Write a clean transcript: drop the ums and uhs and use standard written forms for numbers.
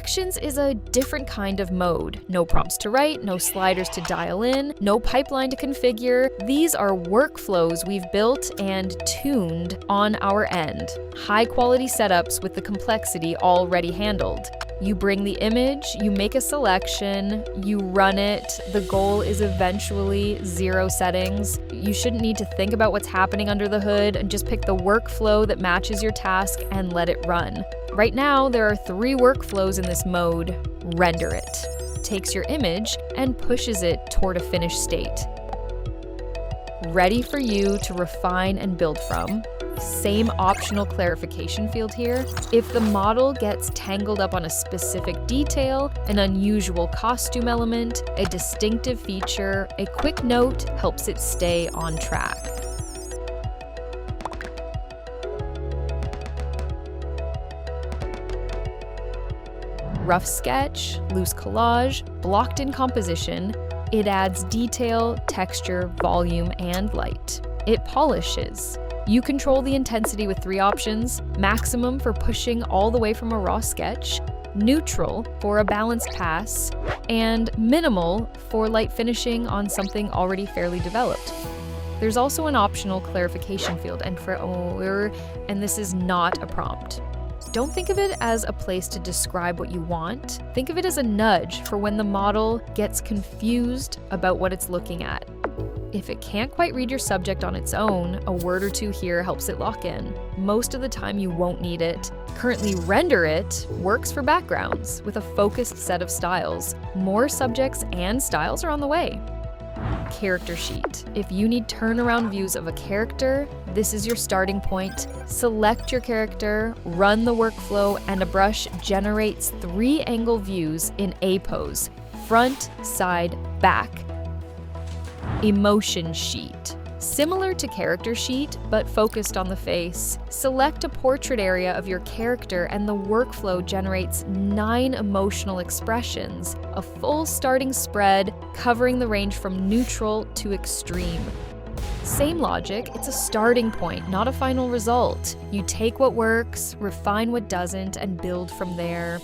Selections is a different kind of mode. No prompts to write, no sliders to dial in, no pipeline to configure. These are workflows we've built and tuned on our end. High quality setups with the complexity already handled. You bring the image, you make a selection, you run it. The goal is eventually 0 settings. You shouldn't need to think about what's happening under the hood, and just pick the workflow that matches your task and let it run. Right now, there are 3 workflows in this mode. Render it. Takes your image and pushes it toward a finished state. Ready for you to refine and build from. Same optional clarification field here. If the model gets tangled up on a specific detail, an unusual costume element, a distinctive feature, a quick note helps it stay on track. Rough sketch, loose collage, blocked in composition. It adds detail, texture, volume, and light. It polishes. You control the intensity with 3 options: maximum for pushing all the way from a raw sketch, neutral for a balanced pass, and minimal for light finishing on something already fairly developed. There's also an optional clarification field, and this is not a prompt. Don't think of it as a place to describe what you want. Think of it as a nudge for when the model gets confused about what it's looking at. If it can't quite read your subject on its own, a word or 2 here helps it lock in. Most of the time you won't need it. Currently Render It works for backgrounds with a focused set of styles. More subjects and styles are on the way. Character sheet. If you need turnaround views of a character, this is your starting point. Select your character, run the workflow, and ABrush generates 3 angle views in A pose: front, side, back. Emotion sheet. Similar to character sheet, but focused on the face. Select a portrait area of your character and the workflow generates 9 emotional expressions, a full starting spread covering the range from neutral to extreme. Same logic, it's a starting point, not a final result. You take what works, refine what doesn't, and build from there.